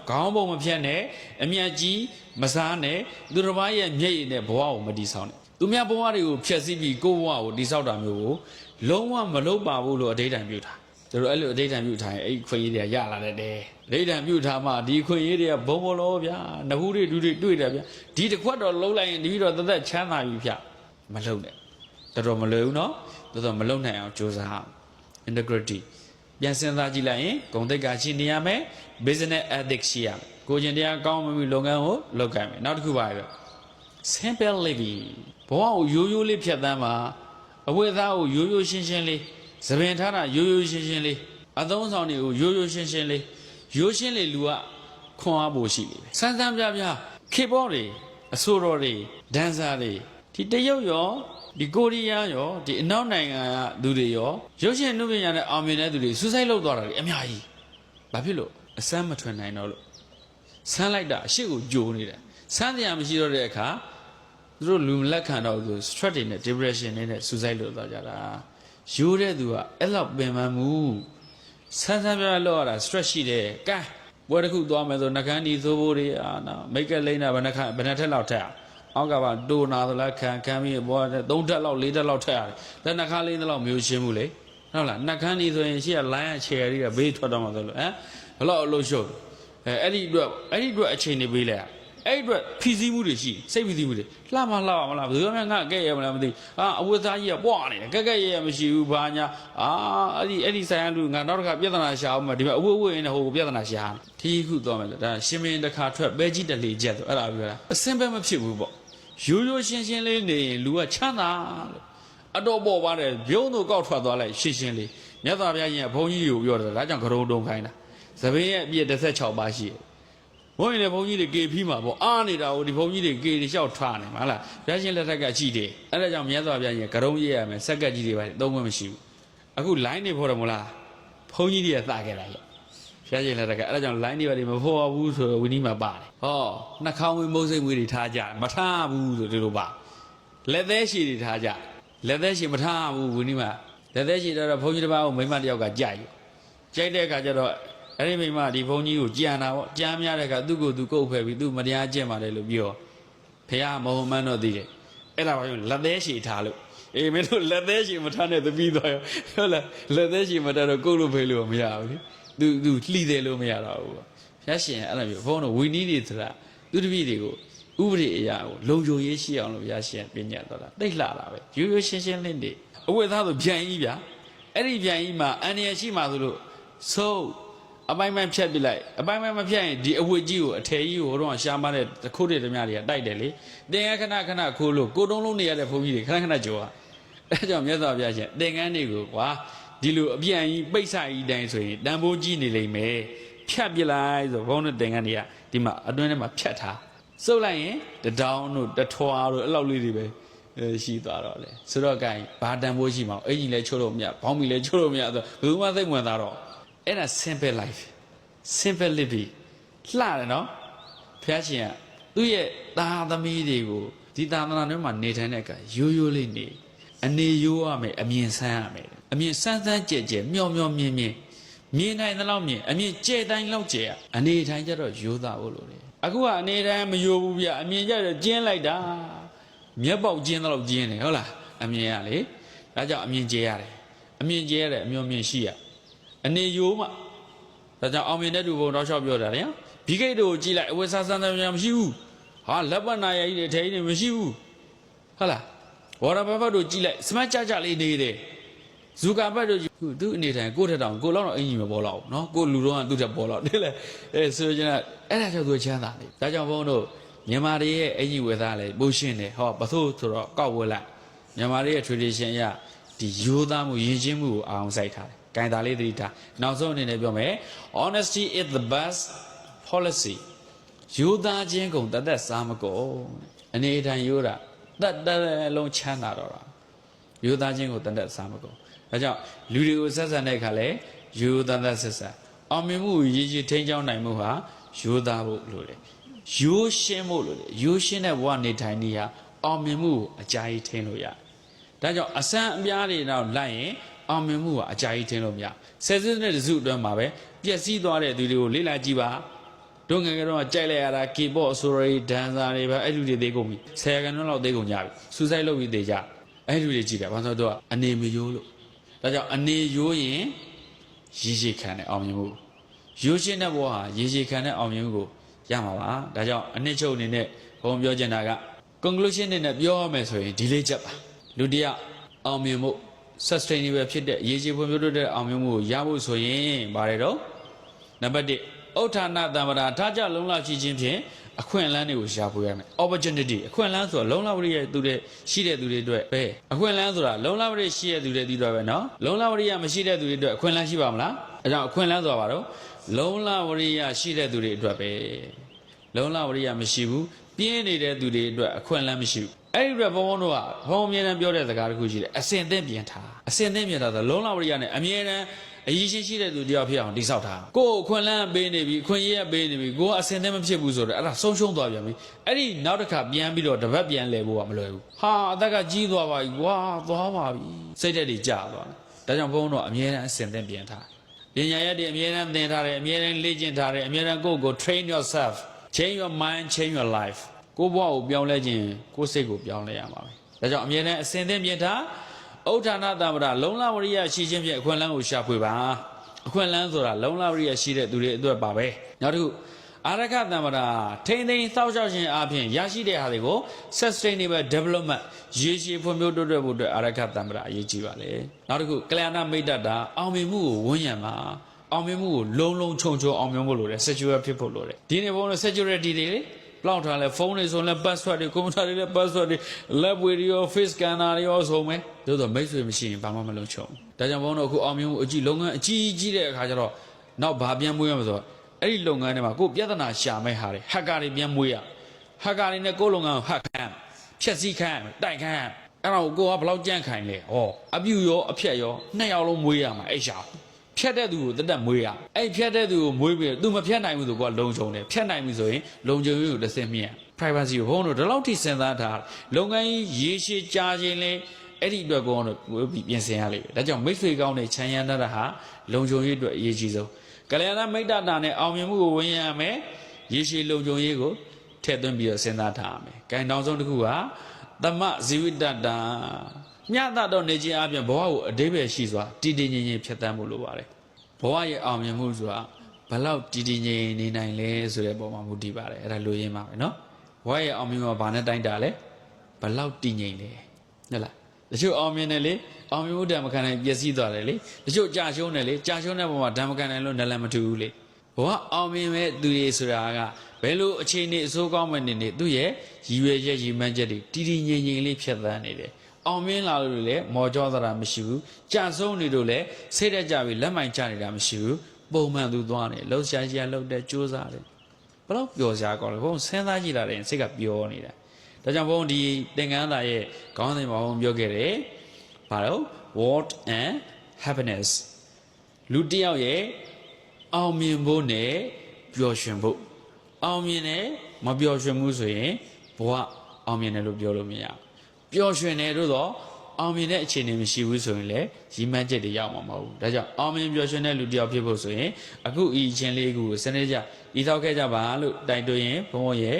ခေါင်းပုံမဖြတ်နဲ့အမြတ်ကြီးမစားနဲ့သူတစ်ပါးရဲ့မျက်ရည်နဲ့ဘဝကိုမတည်ဆောက်နဲ့သူများဘဝတွေကိုဖျက်ဆီးပြီးကိုယ့်ဘဝကိုတည်ဆောက်တာမျိုးကိုလုံးဝမလုပ်ပါဘူးလို့အဓိဋ္ဌာန်ပြုတာသူတို့အဲ့လိုအဓိဋ္ဌာန်ပြုထားရင်အဲ့ခွင့်ရေးတွေကရလာတယ်အဓိဋ္ဌာန်ပြုထားမှဒီခွင့်ရေးတွေကဘုံဘလောဗျာနှဟူးတွေတူတွေတွေ့တယ်ဗျာဒီတစ်ခွက်တော့လုံးလိုက်ရင်ဒီပြီးတော့သက်သက်ချမ်းသာပြီဗျာမလုံနဲ့တော်မလွယ်ဘူးနော်တော်မလုံနိုင်အောင်ကြိုးစား integrity ပြန်စဉ်းစားကြည့်လိုက်ရင်ဂုဏ်သိက္ခာရှိနေရမယ် business ethics ရှိရမယ်ကိုကျင်တရားကောင်းမှလုပ်ငန်းကိုလုပ်ကြမယ်နောက်တစ်ခုပါပဲ simple living ဘဝကိုရိုးရိုးလေးဖြတ်သန်းပါအဝတ်အစားကိုရိုးရိုးရှင်းရှင်းလေးသပင်ထားတာရိုးရိုးရှင်းရှင်းလေးအသုံးဆောင်တွေကိုရိုးရိုးရှင်းရှင်းလေးရိုးရှင်းလေလူကခွန်အားဖို့ရှိလေစမ်းစမ်းပြပြခေဘောတွေအဆိုတော်တွေဒန်ဆာတွေဒီတရုတ်ရောဒီကိုရီးယားရောဒီအနောက်နိုင်ငံကသူတွေရောရုပ်ရှင်နှုတ်ပညာနဲ့အောင်မြင်တဲ့သူတွေစူးစိုက်လုပ်သွားတာတွေအများကြီးဘာဖြစ်လို့အစမ်းမထွင်နိုင်တော့လို့ဆန်းလိုက်တာအရှိကိုကြိုးနေတယ်ဆန်းတရားမရှိတော့တဲ့အခါသူတို့လူလက်ခံတော့သူ stress တွေနဲ့ depression တွေနဲ့စူးစိုက်လုပ်သွားကြတာရိုးတဲ့သူကအဲ့လောက်ပင်ပန်းမှုဆန်းဆန်းပြလောက်ရတာ stress ရှိတယ်ကဲပွဲတစ်ခုသွားမယ်ဆိုနှကန်းဒီသိုးဖို့တွေအာနာမိတ်ကလိမ့်တာဘယ်နှထက်လောက်ထက်အောက်ကပါတိုးနာသလားခံပြီးဘော3ထက်လောက်4ထက်လောက်ထက်ရတယ်လက်နှခါလေးလောက်မျိုးရှင်းမှုလေဟုတ်လားနှကန်းဒီဆိုရင်ရှေ့က line ချယ်ရီးတာဘေးထွက်တော့မှဆိုလို့ဘလောက်အလို့ရှုပ်အဲ့ဒီအတွက်အချိန်နေပေးလိုက်အဲ့အတွက်ဖြီးစည်းမှုတွေရှိစိတ်ဖြီးစည်းမှုတွေလှမလားဘယ်လိုမှငါကဲ့ရမလားမသိအဝတ်သားကြီးကပွားနေတယ်ကဲ့ရမရှိဘူးဘာညာအဲ့ဒီဆိုင်ရလူငါနောက်တစ်ခါပြဿနာရှာအောင်မဒီမှာအဝတ်ရင်ဟိုပြဿနာရှာထီးခုသွားမယ်ဒါရှင်မင်းတစ်ခါထွက်ပဲကြီးတလေချက်ဆိုအဲ့ဒါပြောတာအစင်ပဲမဖြစ်ဘူးပေါ့ရိုးရိုးရှင်းရှင်းလေးနေရင်လူကချမ်းသာလို့အတော့ပေါ်ပါတယ်ဘုံတို့ကောက်ထွက်သွားလိုက်ရှင်းရှင်းလေးမြတ်စွာဘုရားရှင်ကဘုန်းကြီးကိုပြောတယ်ဒါကြောင့်ကရုံတုံခိုင်းတာသပင်းရဲ့အပြည့်16ပါးရှိတယ်ဘုန်းကြီးလည်းဘုန်းကြီးတွေကေဖီးမှာပေါ့အားနေတာဟိုဒီဘုန်းကြီးတွေကေတွေလျှောက်ထားနေမှာလားဘုရားရှင်လက်ထက်ကရှိတယ်အဲ့ဒါကြောင့်မြတ်စွာဘုရားရှင်ကရုံရေးရမယ်စက်ကက်ကြီးတွေပါသုံးခွင့်မရှိဘူးအခု line တွေဖော်တယ်မလားဘုန်းကြီးတွေကသခဲ့တာရဲ့ဘုရားရှင်လက်ထက်ကအဲ့ဒါကြောင့် line တွေပါမဖော်ဘူးဆိုဝီနီးမှာပါတယ်ဟောနှာခေါင်းဝင်းမုံစိတ်မွေးတွေထားကြမထားဘူးဆိုဒီလိုပါလက်သေးရှည်တွေထားကြလက်သေးရှည်မထားဘူးဝီနီးမှာလက်သေးရှည်တော့ဘုန်းကြီးတစ်ပါးကိုမိမတယောက်ကကြိုက်တဲ့အခါကျတော့အဲ့ဒီမိမဒီဘုန်းကြီးကိုကြံတာပေါ့ကြမ်းများတဲ့အခါသူ့ကိုယ်သူကုတ်ဖယ်ပြီးသူ့မတရားကျင့်ပါတယ်လို့ပြောဖះမဟုတ်မှန်းတော့သိတယ်အဲ့ဒါဘာလို့လက်သေးရှည်ထားလို့အေးမင်းတို့လက်သေးရှည်မထားနဲ့သပြီးသွားရောဟုတ်လားလက်သေးရှည်မထားတော့ကုတ်လို့ဖယ်လို့မရဘူးလေသူလှီတယ်လို့မရတော့ဘူးဖះရှင်အဲ့လိုမျိုးဘုန်းတော်ဝီနီးတွေဆိုတာသူတပည့်တွေကိုဥပဒေအရာကိုလုံခြုံရေးရှိအောင်လို့ဖះရှင်ပြညတ်သွားတာတိတ်လှတာပဲရိုးရိုးရှင်းရှင်းလင်းနေအဝတ်သားဆိုပြန်ကြီးဗျာအဲ့ဒီပြန်ကြီးမှာအန်ရရှိမှဆိုလို့ဆုံးအပိုင်းပိုင်းဖြတ်ပြလိုက်အပိုင်းပိုင်းမဖြတ်ရင်ဒီအဝတ်ကြီးကိုအထည်ကြီးကိုတော့ရှားမတဲ့တခုတည်းဓမြတွေကတိုက်တယ်လေတင်ရခဏခိုးလို့ကိုတုံးလုံးနေရတဲ့ဘုန်းကြီးတွေခဏကြော်အဲကြောင့်မြတ်စွာဘုရားရှင်သင်္ကန်းတွေကိုကွာဒီလိုအပြန်ကြီးပိတ်ဆိုက်ကြီးတိုင်းဆိုရင်တန်ဖိုးကြီးနေလိမ့်မယ်ဖြတ်ပြလိုက်ဆိုဘုန်းတော်သင်္ကန်းတွေကဒီမှာအတွင်းထဲမှာဖြတ်ထားစုပ်လိုက်ရင်တတောင်းတို့တထွားတို့အဲ့လောက်လေးတွေပဲရှိသွားတော့လေဆိုတော့ gain ဘာတန်ဖိုးရှိမအောင်အင်ကြီးလဲချိုးလို့မရဘောင်းမီလဲချိုးလို့မရဆိုဘယ်သူမှသိမဝင်သားတော့အဲ့ဒါ simple life simple living လှတယ်နော်ဘုရားရှင်ကသူ့ရဲ့သားသမီးတွေကိုဒီသာသနာ့ထဲမှာနေထိုင်တဲ့အခါရိုးရိုးလေးနေအနေရိုးရမယ်အမြင်ဆန်းရမယ်အမြင်ဆန်းကြဲမျောမြင်နိုင်သလောက်မြင်အမြင်ကျဲတိုင်းလောက်ကျဲအနေထိုင်ကြတော့ရိုးသားဖို့လို့လေအခုကအနေတိုင်းမရိုးဘူးဗျအမြင်ကြတော့ကျင်းလိုက်တာမျက်ပေါက်ကျင်းတော့ကျင်းတယ်ဟုတ်လားအမြင်ရလေဒါကြောင့်အမြင်ကျဲရတယ်အမြင်ကျဲရတယ်အမျောမြင်ရှိရအနေရိုးမှဒါကြောင့်အောင်မြင်တဲ့သူဘုံတော့လျှောက်ပြောတာလေဘီဂိတ်တို့ကြည်လိုက်အဝတ်စားစမ်းတယ်မရှိဘူးဟာလက်ပတ်နာရည်တွေထဲကြီးတွေမရှိဘူးဟုတ်လားဝါရဘဘတ်တို့ကြည်လိုက်စမတ်ကြလေးနေတယ်ဇူကာဘတ်တို့သူ့အနေထိုင်ကိုယ့်ထက်တောင်ကိုလောက်တော့အင်ကြီးမပေါ်တော့ဘူးနော်ကိုလူတော့ကသူ့ထက်ပေါ်တော့တယ်လေဆိုကြတဲ့အဲ့ဒါကြောင့်သူချမ်းသာတယ်ဒါကြောင့်ဘုံတို့မြန်မာတွေရဲ့အင်ကြီးဝယ်သားလေပိုးရှင်းတယ်ဟောဘသို့ဆိုတော့ကောက်ဝဲလိုက်မြန်မာတွေရဲ့ tradition အရဒီရိုးသားမှုယဉ်ကျေးမှုကိုအောင်စိုက်ထားတယ်ဂိုင်တာလေးသတိထားနောက်ဆုံးအနေနဲ့ပြောမယ် honesty is the best policy ရိုးသားခြင်းကုန်တသက်စားမကုန်အနေထိုင်ရိုးတာတက်လုံးချမ်းသာတော့တာရိုးသားခြင်းကိုတသက်စားမကုန်ဒါကြောင့်လူတွေကိုဆက်ဆံတဲ့အခါလဲရိုးသားဆက်ဆံအောင်မြင်မှုရည်ရည်ထိန်းချောင်းနိုင်မှုဟာရိုးသားဖို့လိုတယ်ရိုးရှင်းဖို့လိုတယ်ရိုးရှင်းတဲ့ဘဝနေထိုင်နေရအောင်မြင်မှုကိုအကြာကြီးထိန်းလို့ရဒါကြောင့်အစမ်းအပြားတွေတော့လိုက်ရင်အောင်မြင်မှုကအကြာကြီးထင်လို့မရဆယ်စုနှစ်တစုအတွင်းမှာပဲပျက်စီးသွားတဲ့သူတွေကိုလေ့လာကြည့်ပါ တို့ငယ်ကတော့ကြိုက်လိုက်ရတာ keyboard ဆိုရီဒန်ဆာတွေပဲအဲ့လူတွေသေးကုန်ပြီ10ရာခိုင်နှုန်းလောက်သေးကုန်ကြပြီစူးစိုက်လုပ်ပြီးသေးကြအဲ့လူတွေကြည့်တယ်ဘာလို့ဆိုတော့အနေမယိုးလို့ဒါကြောင့်အနေယိုးရင်ရေရှည်ခံတဲ့အောင်မြင်မှုရိုးရှင်းတဲ့ဘဝဟာရေရှည်ခံတဲ့အောင်မြင်မှုကိုရမှာပါဒါကြောင့်အနှစ်ချုပ်အနေနဲ့ဘုံပြောချင်တာက conclusion နဲ့ပြောရမယ်ဆိုရင်ဒီလေးချက်ပါလူတယောက်အောင်မြင်မှု sustainable ဖြစ်တဲ့ရေရှည်ဖွံ့ဖြိုးတိုးတက်အောင်မြင်မှုကိုရဖို့ဆိုရင်ဘာတွေတော့နံပါတ်1ဥဋ္ဌာဏတမ္ပရာထားကြလုံလရှိခြင်းဖြင့်အခွင့်အလမ်းတွေကိုရှာဖွေရမယ် opportunity အခွင့်အလမ်းဆိုတာလုံလဝရိယသူတွေရှိတဲ့သူတွေအတွက်ပဲအခွင့်အလမ်းဆိုတာလုံလဝရိယရှိတဲ့သူတွေဒီတော့ပဲเนาะလုံလဝရိယမရှိတဲ့သူတွေအတွက်အခွင့်အလမ်းရှိပါမလားအဲကြောင့်အခွင့်အလမ်းဆိုတာဘာလို့လုံလဝရိယရှိတဲ့သူတွေအတွက်ပဲလုံလဝရိယမရှိဘူးပြင်းနေတဲ့သူတွေအတွက်အခွင့်အလမ်းမရှိဘူးအဲ့ဒီအတွက်ဘုံဘုံတို့ကဘုံအမြဲတမ်းပြောတဲ့စကားတစ်ခုရှိတယ်အစင်သင့်ပြန်ထားအစင်သင့်ပြန်ထားဆိုလုံလဝရိယနဲ့အမြဲတမ်းအရေးရှိတဲ့သူတယောက်ဖြစ်အောင်တိဆောက်တာကိုယ်အခွင့်အလမ်းပေးနေပြီအခွင့်အရေးပေးနေပြီကိုယ်ကအစင်သင့်မဖြစ်ဘူးဆိုတော့အဲ့ဒါဆုံးရှုံးသွားပြန်ပြီအဲ့ဒီနောက်တစ်ခါပြန်ပြီးတော့တပတ်ပြန်လဲဖို့ကမလွယ်ဘူးဟာအသက်ကကြီးသွားပါပြီကွာသွားပါပြီစိတ်ဓာတ်တွေကျသွားတယ်ဒါကြောင့်ဘုံတို့အမြဲတမ်းအစင်သင့်ပြန်ထားပညာရက်တွေအမြဲတမ်းသင်ထားတယ်အမြဲတမ်းလေ့ကျင့်ထားတယ်အမြဲတမ်းကိုယ့်ကို train yourself change your mind change your life ကိုယ့်ဘဝကိုပြောင်းလဲခြင်းကိုယ့်စိတ်ကိုပြောင်းလဲရမှာပဲဒါကြောင့်အမြဲတမ်းအစင်သင့်ပြန်ထားဥဋ္ဌာဏတမ္ပရာလုံလဝရိယရှိခြင်းဖြင့်အခွင့်အလမ်းကိုရှာဖွေပါအခွင့်အလမ်းဆိုတာလုံလဝရိယရှိတဲ့သူတွေအတွက်ပါပဲနောက်တစ်ခုအာရခတမ္ပရာထိမ့်သိမ်းစောက်ရှောက်ခြင်းအပြင်ရရှိတဲ့ဟာတွေကို sustainable development ရေရှည်ဖွံ့ဖြိုးတိုးတက်ဖို့အတွက်အာရခတမ္ပရာအရေးကြီးပါလေနောက်တစ်ခုကလျာဏမိတ်တတာအောင်မြင်မှုကိုဝန်းရံပါအောင်မြင်မှုကိုလုံးခြုံအောင်မြင်ဖို့လိုတယ် secure ဖြစ်ဖို့လိုတယ်ဒီနေ့ဘုန်းတော် security တွေလောက်ထားလဲဖုန်းတွေဆိုလဲ password တွေကွန်ပျူတာတွေလဲ password တွေ lab တွေရော face scanner တွေရောဆိုမယ်သို့တော့မိတ်ဆွေမရှိရင်ဘာမှမလုပ်ချင်ဘူးဒါကြောင့်ဘုန်းတော်အခုအောင်မြင်မှုအကြီးလုပ်ငန်းအကြီးကြီးတဲ့အခါကျတော့နောက်ဘာပြန်မွေးရမလို့ဆိုတော့အဲ့ဒီလုပ်ငန်းတွေမှာကိုယ်ပြဿနာရှာမဲ့ဟာတွေ hacker တွေပြန်မွေးရ hacker တွေနဲ့ကိုယ်လုပ်ငန်းကို hack ခံဖြက်စီးခံတိုက်ခံအဲ့တော့ကိုကဘယ်လောက်ကြန့်ခိုင်လဲဟောအပြူရောအဖြက်ရောနှစ်ယောက်လုံးမွေးရမှာအဲ့ရှာဖြတ်တဲ့သူကိုတက်မွေးရအဲ့ဖြတ်တဲ့သူကိုမွေးပြီးသူမဖြတ်နိုင်ဘူးဆိုတော့လုံခြုံတယ်ဖြတ်နိုင်ပြီဆိုရင်လုံခြုံရေးကိုတစ်ဆင့်မြင့် privacy ကိုဘုန်းတို့ဒီလောက်ထိစဉ်းစားထားလုပ်ငန်းရေရှည်ကြာခြင်းလဲအဲ့ဒီအတွက်ကောတော့ပြင်ဆင်ရလိမ့်မယ်ဒါကြောင့်မိတ်ဆွေကောင်းတဲ့ခြံရံတတ်တာဟာလုံခြုံရေးအတွက်အရေးကြီးဆုံးကလျာဏမိတ်တတာနဲ့အောင်မြင်မှုကိုဝင်ရမယ်ရေရှည်လုံခြုံရေးကိုထည့်သွင်းပြီးတော့စဉ်းစားထားရမယ်။ကဲနောက်ဆုံးတစ်ခုကသမဇီဝိတတာမြတ်တော့နေခြင်းအပြင်ဘဝကိုအတိပ္ပယ်ရှိစွာတည်တည်ငြိမ်ငြိမ်ဖြတ်သန်းဖို့လိုပါတယ်။ဘဝရဲ့အောင်မြင်မှုဆိုတာဘလောက်တည်တည်ငြိမ်နေနိုင်လဲဆိုတဲ့ပုံမှာမူတည်ပါတယ်။အဲ့ဒါလိုရင်းပါပဲနော်။ဘဝရဲ့အောင်မြင်မှုကဘာနဲ့တိုင်းတာလဲဘလောက်တည်ငြိမ်လဲဟုတ်လား။တချို့အောင်မြင်တယ်လေအောင်မြင်မှုဓမ္မခံနိုင်ပျက်စီးသွားတယ်လေတချို့ကြာရှုံးတယ်လေကြာရှုံးတဲ့ပုံမှာဓမ္မခံနိုင်လို့နလန်မထူဘူးလေဘဝအောင်မြင်မဲ့သူတွေဆိုတာကဘယ်လိုအခြေအနေအစိုးကောင်းမဲ့နေသူ့ရဲ့ရည်ရွယ်ချက်ရည်မှန်းချက်တွေတည်တည်ငြိမ်ငြိမ်လေးဖြတ်သန်းနေတယ်အောင်မြင်လာလို့လည်းမော်ကြောသတာမရှိဘူးကြာဆုံးနေလို့လည်းစိတ်တက်ကြပြီးလက်မိုင်ချနေတာမရှိဘူးပုံမှန်သူသွားနေလှုပ်ရှားရှားလှုပ်တဲ့ကြိုးစားတယ်ဘလို့ပျော်စရာကောင်းလဲဘုံစဉ်းစားကြည့်လာတယ်စိတ်ကပျော်နေတာဒါကြောင့်ဘုံဒီသင်္ကန်းသားရဲ့ခေါင်းစဉ်မှာဘုံပြောခဲ့တယ်ဘာလို့ what and happiness လူတစ်ယောက်ရဲ့အောင်မြင်ဖို့နဲ့ပျော်ရွှင်ဖို့အောင်မြင်တယ်မပျော်ရွှင်ဘူးဆိုရင်ဘဝအောင်မြင်တယ်လို့ပြောလို့မရဘူးပျော်ရွှင်တယ်လို့တော့အောင်မြင်တဲ့အခြေအနေမရှိဘူးဆိုရင်လည်းရည်မှန်းချက်တွေရောက်မှာမဟုတ်ဘူးဒါကြောင့်အောင်မြင်ပျော်ရွှင်တဲ့လူတစ်ယောက်ဖြစ်ဖို့ဆိုရင်အခုဤချင်းလေးကိုစနစ်ကြဤထောက်ခဲ့ကြပါလို့တိုက်တွန်းရင်ဘုံရဲ့